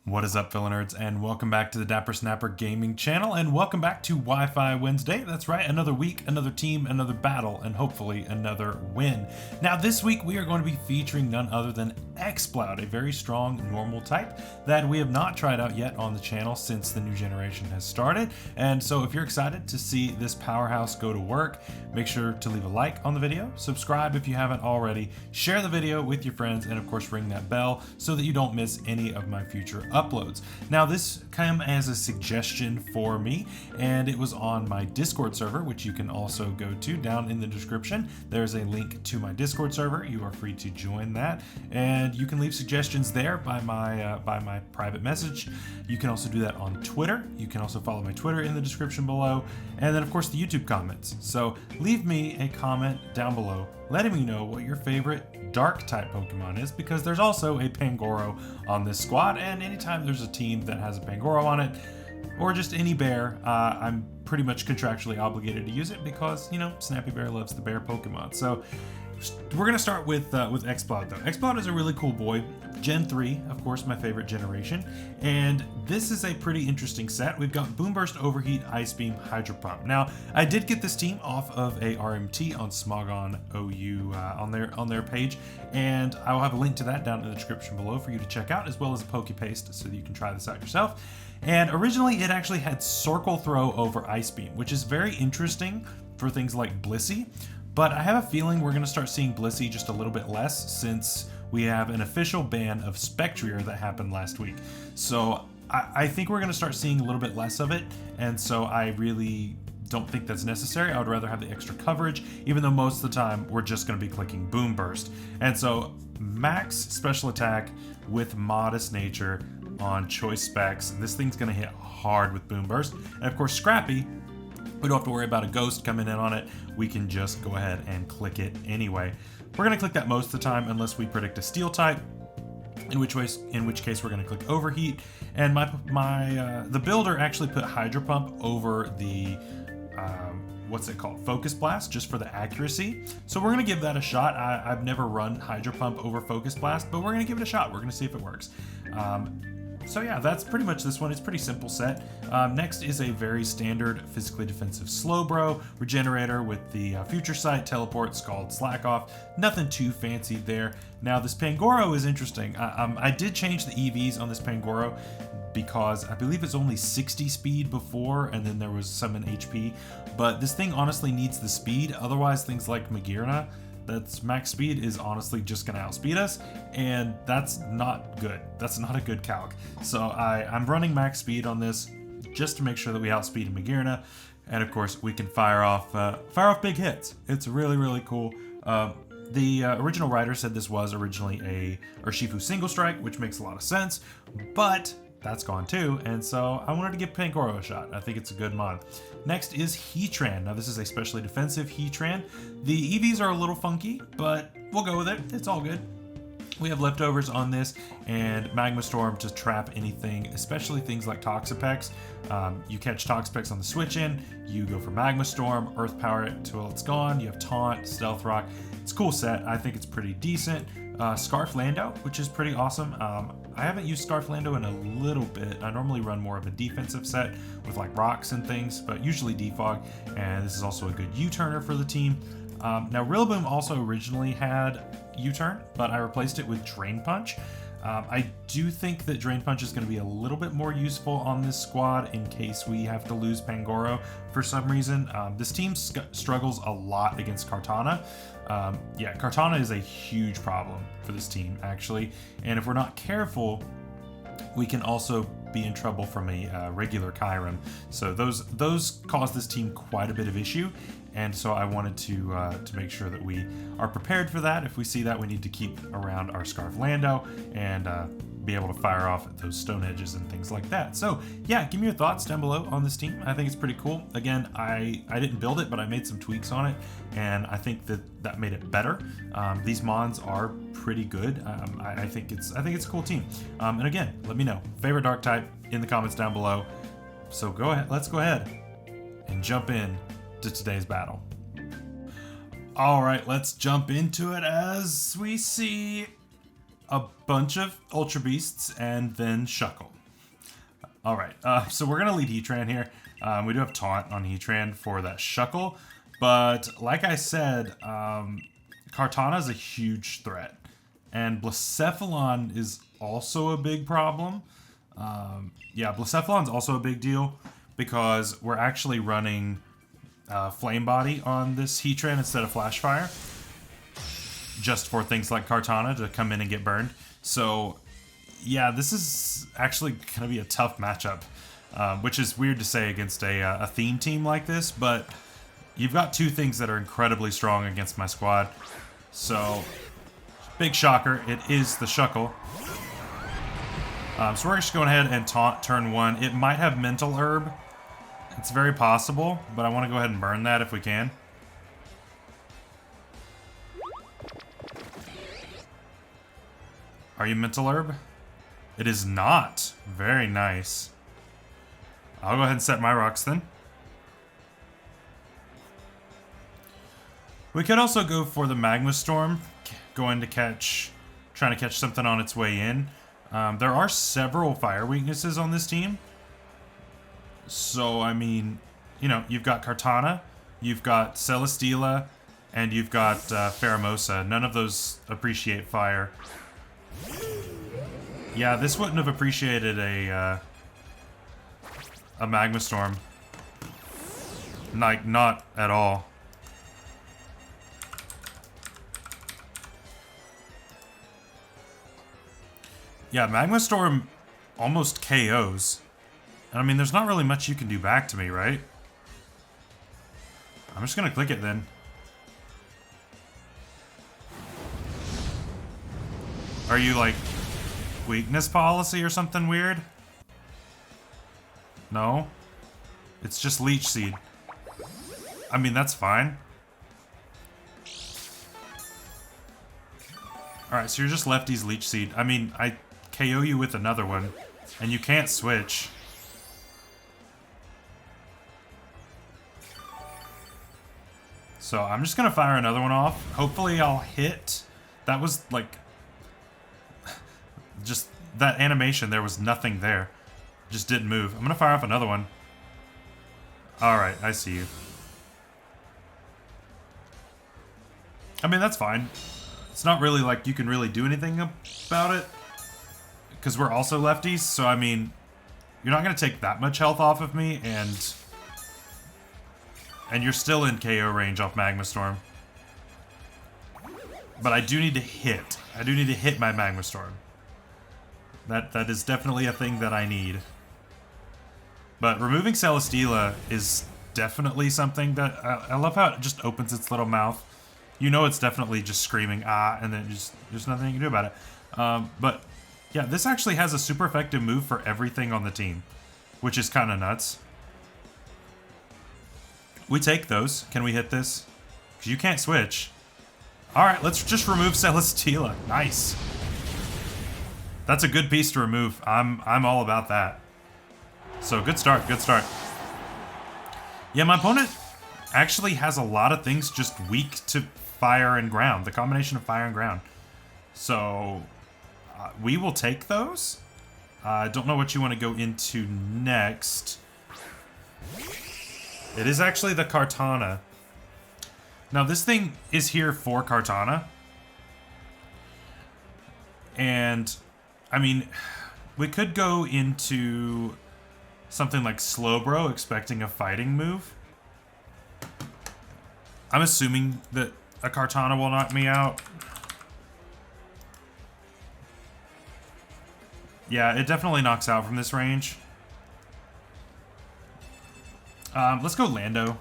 What is up, fellow nerds, and welcome back to the Dapper Snapper Gaming channel, and welcome back to Wi-Fi Wednesday. That's right, another week, another team, another battle, and hopefully another win. Now, this week we are going to be featuring none other than Exploud, a very strong normal type that we have not tried out yet on the channel since the new generation has started. And so if you're excited to see this powerhouse go to work, make sure to leave a like on the video, subscribe if you haven't already, share the video with your friends, and of course ring that bell so that you don't miss any of my future uploads. Now, this came as a suggestion for me, and it was on my Discord server, which you can also go to down in the description. There's a link to my Discord server. You are free to join that, and you can leave suggestions there by my private message. You can also do that on Twitter. You can also follow my Twitter in the description below, and then of course the YouTube comments. So leave me a comment down below letting me know what your favorite dark type Pokemon is, because there's also a Pangoro on this squad, and anytime there's a team that has a Pangoro on it, or just any bear, I'm pretty much contractually obligated to use it because, you know, Snappy Bear loves the bear Pokemon. So we're gonna start with Exploud though. Exploud is a really cool boy. Gen 3, of course, my favorite generation. And this is a pretty interesting set. We've got Boom Burst, Overheat, Ice Beam, Hydro Pump. Now, I did get this team off of a RMT on Smogon OU on their page, and I will have a link to that down in the description below for you to check out, as well as a Poke Paste so that you can try this out yourself. And originally it actually had Circle Throw over Ice Beam, which is very interesting for things like Blissey. But I have a feeling we're going to start seeing Blissey just a little bit less, since we have an official ban of Spectrier that happened last week. So I think we're going to start seeing a little bit less of it, and so I really don't think that's necessary. I would rather have the extra coverage, even though most of the time we're just going to be clicking Boom Burst. And so max special attack with modest nature on choice specs. This thing's going to hit hard with Boom Burst. And of course Scrappy, we don't have to worry about a ghost coming in on it. We can just go ahead and click it anyway. We're going to click that most of the time unless we predict a steel type, in which case we're going to click Overheat. And the builder actually put Hydro Pump over the what's it called, Focus Blast, just for the accuracy. So we're going to give that a shot. I've never run Hydro Pump over Focus Blast, but we're going to give it a shot. We're going to see if it works. So yeah, that's pretty much this one. It's a pretty simple set. Next is a very standard physically defensive Slowbro Regenerator with the Future Sight, Teleport, Scald, Slack Off. Nothing too fancy there. Now this Pangoro is interesting. I did change the EVs on this Pangoro because I believe it's only 60 speed before, and then there was some in HP. But this thing honestly needs the speed. Otherwise, things like Magearna, that's max speed, is honestly just gonna outspeed us, and that's not good. That's not a good calc. So I'm running max speed on this just to make sure that we outspeed Magearna, and of course we can fire off big hits. It's really, really cool. The original writer said this was originally a Urshifu single strike, which makes a lot of sense, but that's gone too, and so I wanted to give Pangoro a shot. I think it's a good mod. Next is Heatran. Now this is a specially defensive Heatran. The EVs are a little funky, but we'll go with it. It's all good. We have leftovers on this, and Magma Storm to trap anything, especially things like Toxapex. You catch Toxapex on the switch in, you go for Magma Storm, Earth Power it till it's gone. You have Taunt, Stealth Rock. It's a cool set. I think it's pretty decent. Scarf Lando, which is pretty awesome. I haven't used Scarf Lando in a little bit. I normally run more of a defensive set with like rocks and things, but usually Defog, and this is also a good U-turner for the team. Now Rillaboom also originally had U-turn, but I replaced it with Drain Punch. I do think that Drain Punch is going to be a little bit more useful on this squad in case we have to lose Pangoro for some reason. This team struggles a lot against Kartana. Yeah, Kartana is a huge problem for this team, actually. And if we're not careful, we can also be in trouble from a regular Kyurem. So those cause this team quite a bit of issue. And so I wanted to make sure that we are prepared for that. If we see that, we need to keep around our Scarf Lando and be able to fire off at those stone edges and things like that. So yeah, give me your thoughts down below on this team. I think it's pretty cool. Again, I didn't build it, but I made some tweaks on it, and I think that made it better. These mons are pretty good. I think it's a cool team. And again, let me know favorite dark type in the comments down below. So go ahead, let's go ahead and jump in to today's battle. All right, let's jump into it as we see a bunch of Ultra Beasts and then Shuckle. All right, so we're gonna lead Heatran here. We do have Taunt on Heatran for that Shuckle, but like I said, Kartana is a huge threat, and Blacephalon is also a big problem. Yeah, Blacephalon's also a big deal because we're actually running Flame Body on this Heatran instead of Flash Fire, just for things like Kartana to come in and get burned. So yeah, this is actually going to be a tough matchup, which is weird to say against a theme team like this, but you've got two things that are incredibly strong against my squad. So, big shocker, it is the Shuckle. So we're just going ahead and taunt turn 1. It might have Mental Herb. It's very possible, but I want to go ahead and burn that if we can. Are you Mental Herb? It is not. Very nice. I'll go ahead and set my rocks then. We could also go for the Magma Storm, trying to catch something on its way in. There are several fire weaknesses on this team. So, I mean, you know, you've got Kartana, you've got Celesteela, and you've got Pheromosa. None of those appreciate fire. Yeah, this wouldn't have appreciated a Magma Storm. Like, not at all. Yeah, Magma Storm almost KOs. And I mean, there's not really much you can do back to me, right? I'm just gonna click it then. Are you like weakness policy or something weird? No? It's just Leech Seed. I mean, that's fine. Alright, so you're just lefties Leech Seed. I mean, I KO you with another one, and you can't switch. So I'm just gonna fire another one off. Hopefully I'll hit. That was like... just that animation, there was nothing there. Just didn't move. I'm gonna fire off another one. Alright, I see you. I mean, that's fine. It's not really like you can really do anything about it, because we're also lefties, so I mean, you're not gonna take that much health off of me, and you're still in KO range off Magma Storm. But I do need to hit. I do need to hit my Magma Storm. That is definitely a thing that I need. But removing Celesteela is definitely something that... I love how it just opens its little mouth. You know it's definitely just screaming, ah, and then there's nothing you can do about it. But yeah, this actually has a super effective move for everything on the team, which is kind of nuts. We take those. Can we hit this? Because you can't switch. Alright, let's just remove Celesteela. Nice. That's a good piece to remove. I'm all about that. So, good start, good start. Yeah, my opponent actually has a lot of things just weak to fire and ground. The combination of fire and ground. So, we will take those. I don't know what you want to go into next. It is actually the Kartana. Now, this thing is here for Kartana. And, I mean, we could go into something like Slowbro, expecting a fighting move. I'm assuming that a Kartana will knock me out. Yeah, it definitely knocks out from this range. Let's go Lando.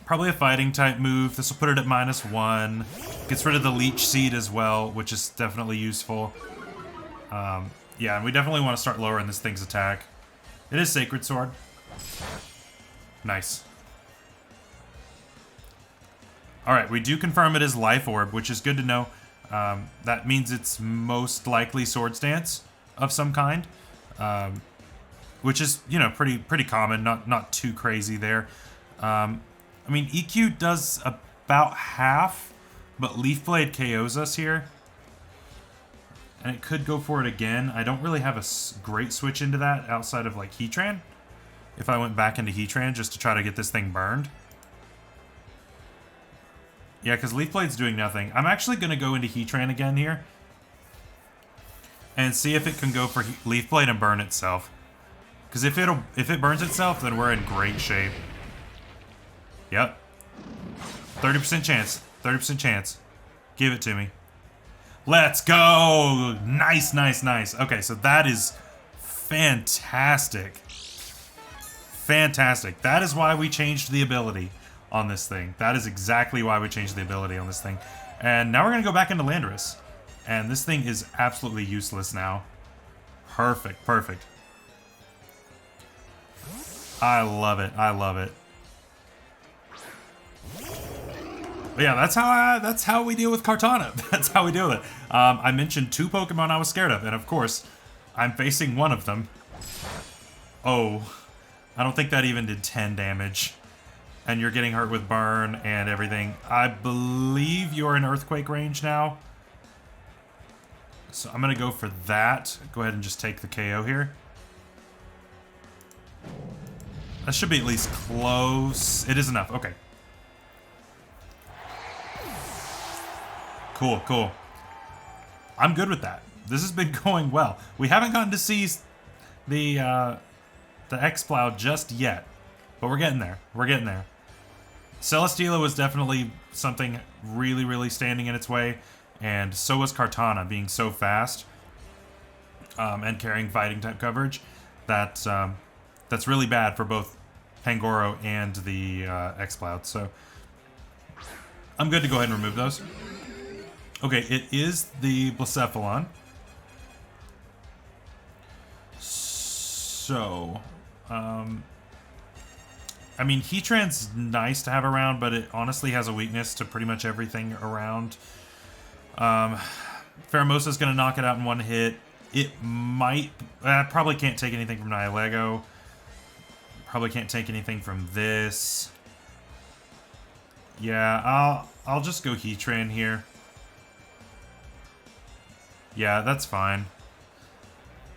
Probably a fighting type move. This will put it at -1. Gets rid of the Leech Seed as well, which is definitely useful. Yeah, and we definitely want to start lowering this thing's attack. It is Sacred Sword. Nice. Alright, we do confirm it is Life Orb, which is good to know. That means it's most likely Swords Dance of some kind. Which is, you know, pretty common, not too crazy there. I mean, EQ does about half, but Leaf Blade KOs us here. And it could go for it again. I don't really have a great switch into that outside of like Heatran. If I went back into Heatran just to try to get this thing burned. Yeah, because Leaf Blade's doing nothing. I'm actually going to go into Heatran again here. And see if it can go for Leaf Blade and burn itself. Because if it burns itself, then we're in great shape. Yep. 30% chance. 30% chance. Give it to me. Let's go! Nice, nice, nice. Okay, so that is fantastic. Fantastic. That is why we changed the ability on this thing. That is exactly why we changed the ability on this thing. And now we're going to go back into Landorus. And this thing is absolutely useless now. Perfect, perfect. I love it. I love it. But yeah, that's how we deal with Kartana. That's how we deal with it. I mentioned 2 Pokemon I was scared of, and of course, I'm facing one of them. Oh, I don't think that even did 10 damage. And you're getting hurt with burn and everything. I believe you're in Earthquake range now. So I'm going to go for that. Go ahead and just take the KO here. That should be at least close. It is enough. Okay. Cool, cool. I'm good with that. This has been going well. We haven't gotten to see the Exploud just yet, but we're getting there. We're getting there. Celesteela was definitely something really, really standing in its way, and so was Kartana, being so fast and carrying fighting type coverage. That's really bad for both Pangoro and the Exploud. So I'm good to go ahead and remove those. Okay, it is the Blacephalon. So, I mean, Heatran's nice to have around, but it honestly has a weakness to pretty much everything around. Pheromosa's going to knock it out in one hit. It might... probably can't take anything from Nihilego. Probably can't take anything from this. Yeah, I'll just go Heatran here. Yeah, that's fine.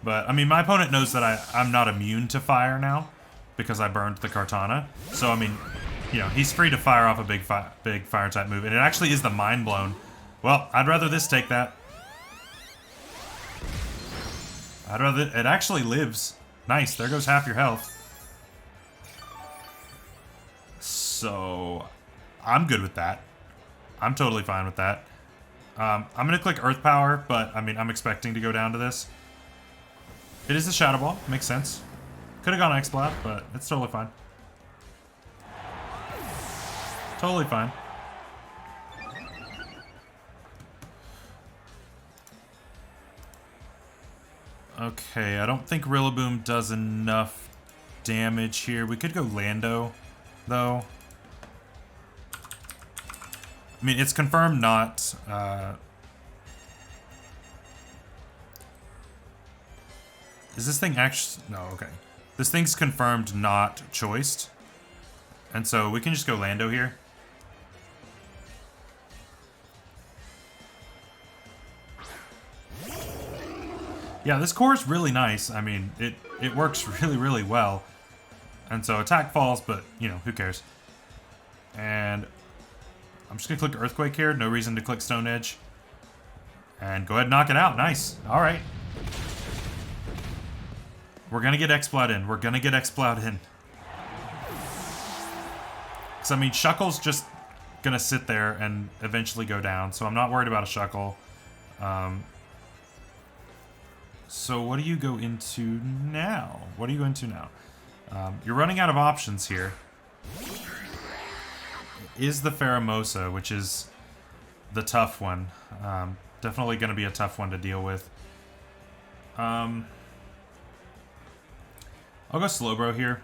But, I mean, my opponent knows that I'm not immune to fire now because I burned the Kartana. So, I mean, you know, he's free to fire off a big fire-type move. And it actually is the Mind Blown. Well, I'd rather this take that. I'd rather... It actually lives. Nice, there goes half your health. So, I'm good with that. I'm totally fine with that. I'm going to click Earth Power, but, I mean, I'm expecting to go down to this. It is a Shadow Ball. Makes sense. Could have gone Exploud, but it's totally fine. Totally fine. Okay, I don't think Rillaboom does enough damage here. We could go Lando, though. I mean, it's confirmed not... Is this thing actually... No, okay. This thing's confirmed not choiced. And so we can just go Lando here. Yeah, this core is really nice. I mean, it works really, really well. And so attack falls, but, you know, who cares? And I'm just going to click Earthquake here. No reason to click Stone Edge. And go ahead and knock it out. Nice. All right. We're going to get Exploud in. We're going to get Exploud in. Because, I mean, Shuckle's just going to sit there and eventually go down. So I'm not worried about a Shuckle. So what do you go into now? What do you go into now? You're running out of options here. Is the Pheromosa, which is the tough one. Definitely going to be a tough one to deal with. I'll go Slowbro here.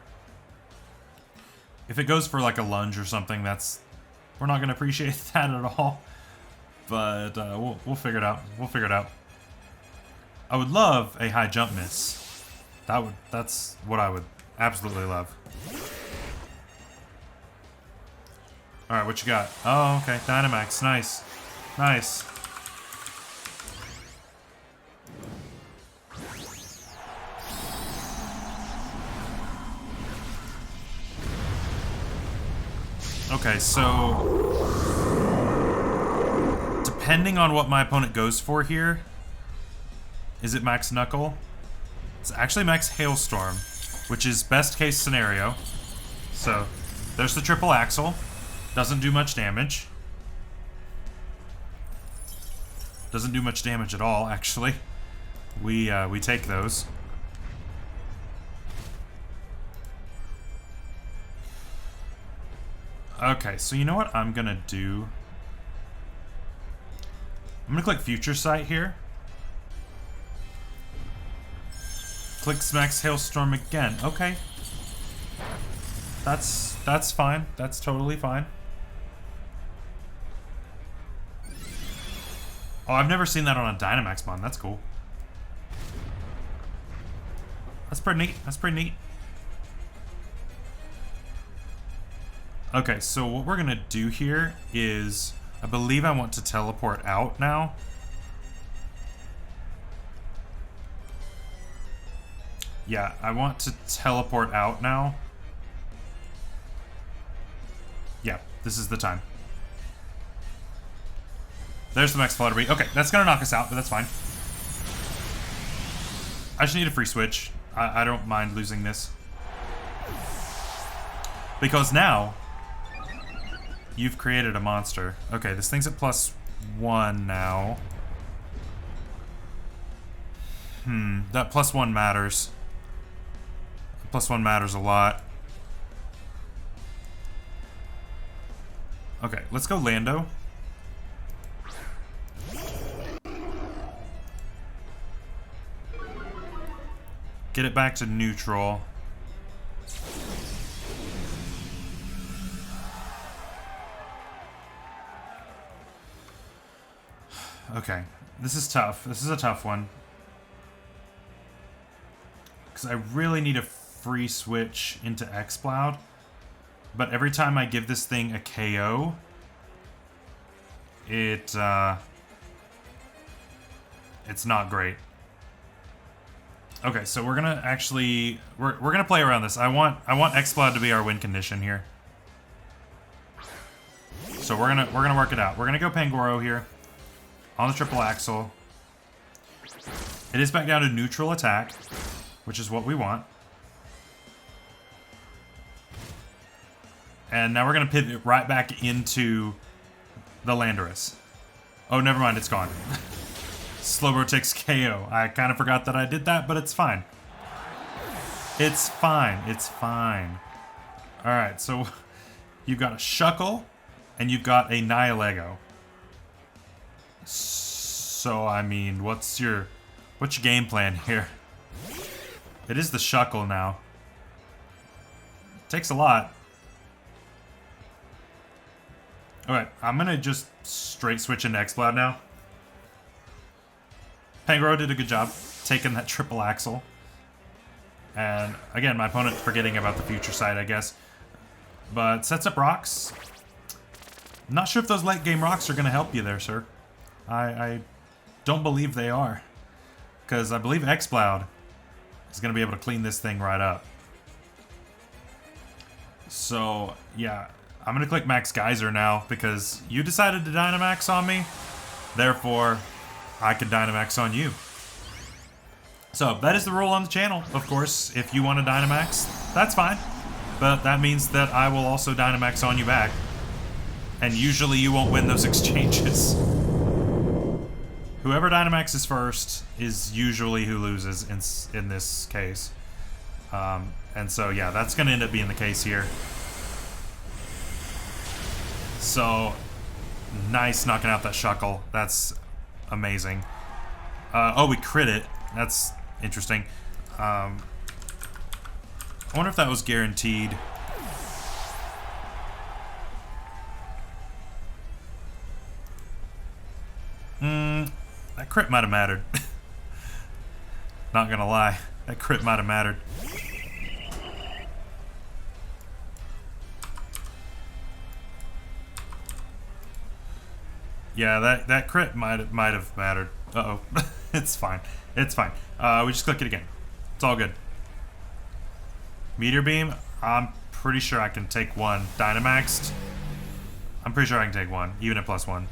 If it goes for like a lunge or something, we're not going to appreciate that at all. But we'll figure it out. We'll figure it out. I would love a high jump miss. That's what I would absolutely love. Alright, what you got? Oh, okay. Dynamax. Nice. Nice. Okay, so depending on what my opponent goes for here, is it max knuckle? It's actually max hailstorm, which is best case scenario. So there's the triple axle. Doesn't do much damage. Doesn't do much damage at all, actually. We take those. Okay, so you know what I'm gonna do? I'm gonna click Future Sight here. Click Max Hailstorm again. Okay. That's fine. That's totally fine. Oh, I've never seen that on a Dynamax mon. That's cool. That's pretty neat. That's pretty neat. Okay, so what we're gonna do here is, I believe I want to teleport out now. Yeah, I want to teleport out now. Yeah, this is the time. There's the max Flutterby. Okay, that's gonna knock us out, but that's fine. I just need a free switch. I don't mind losing this. Because now, you've created a monster. Okay, this thing's at +1 now. That +1 matters. +1 matters a lot. Okay, let's go Lando. Get it back to neutral. Okay, this is tough. This is a tough one. Because I really need a free switch into Exploud. But every time I give this thing a KO, it's not great. Okay, so we're gonna actually we're gonna play around this. I want Exploud to be our win condition here. So we're gonna work it out. We're gonna go Pangoro here on the triple axle. It is back down to neutral attack, which is what we want. And now we're gonna pivot right back into the Landorus. Oh, never mind, it's gone. Slowbro takes KO. I kind of forgot that I did that, but it's fine. It's fine. It's fine. Alright, so you've got a Shuckle, and you've got a Nihilego. So, I mean, what's your game plan here? It is the Shuckle now. Takes a lot. Alright, I'm gonna just straight switch into Exploud now. Pangoro did a good job taking that triple axle. And again, my opponent forgetting about the future side, I guess. But sets up rocks. I'm not sure if those late game rocks are going to help you there, sir. I don't believe they are. Because I believe Exploud is going to be able to clean this thing right up. So, yeah. I'm going to click Max Geyser now because you decided to Dynamax on me. Therefore, I could Dynamax on you. So, that is the rule on the channel. Of course, if you want to Dynamax, that's fine. But that means that I will also Dynamax on you back. And usually you won't win those exchanges. Whoever Dynamaxes first is usually who loses in this case. And so, yeah, that's going to end up being the case here. So, nice knocking out that Shuckle. That's amazing. Oh, we crit it. That's interesting. I wonder if that was guaranteed. That crit might have mattered. Not gonna lie. That crit might have mattered. Yeah, that crit might have mattered. Uh-oh. It's fine. It's fine. We just click it again. It's all good. Meteor Beam, I'm pretty sure I can take one Dynamaxed. I'm pretty sure I can take one, even at +1.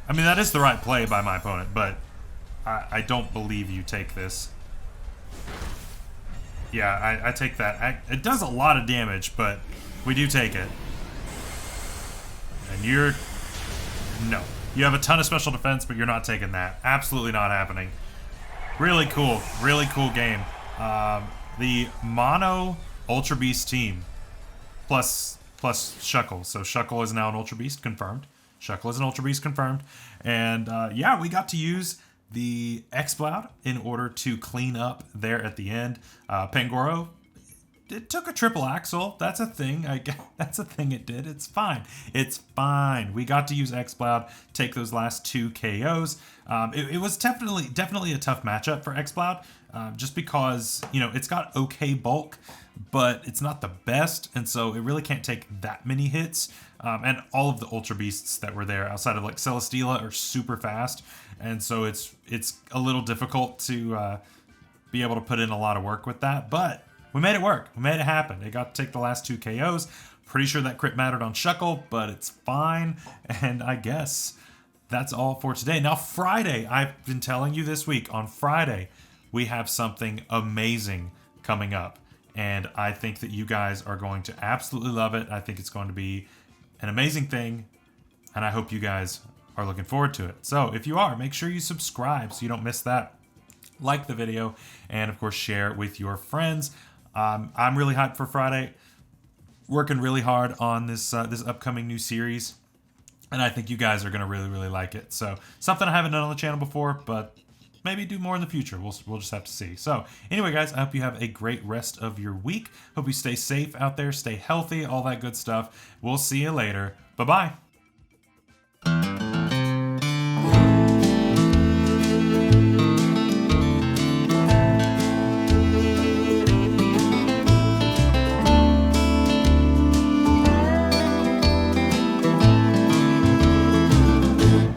I mean, that is the right play by my opponent, but I don't believe you take this. Yeah, I take that. It does a lot of damage, but we do take it. And you're... No. You have a ton of special defense, but you're not taking that. Absolutely not happening. Really cool game. The Mono Ultra Beast team plus Shuckle. So Shuckle is now an Ultra Beast, confirmed. Shuckle is an Ultra Beast, confirmed. And yeah, we got to use the Exploud in order to clean up there at the end. Pangoro, it took a triple axle. That's a thing. That's a thing it did. It's fine. It's fine. We got to use Exploud, take those last 2 KOs. It was definitely a tough matchup for Exploud, just because, you know, it's got okay bulk, but it's not the best, and so it really can't take that many hits. And all of the Ultra Beasts that were there, outside of like Celesteela, are super fast, and so it's a little difficult to be able to put in a lot of work with that, but we made it work. We made it happen. They got to take the last 2 KOs. Pretty sure that crit mattered on Shuckle, but it's fine. And I guess that's all for today. Now, Friday, I've been telling you this week, on Friday, we have something amazing coming up. And I think that you guys are going to absolutely love it. I think it's going to be an amazing thing. And I hope you guys are looking forward to it. So if you are, make sure you subscribe so you don't miss that. Like the video, and of course, share it with your friends. I'm really hyped for Friday. Working really hard on this upcoming new series, and I think you guys are gonna really like it. So something I haven't done on the channel before, but maybe do more in the future. We'll just have to see. So anyway, guys, I hope you have a great rest of your week. Hope you stay safe out there, stay healthy, all that good stuff. We'll see you later. Bye-bye.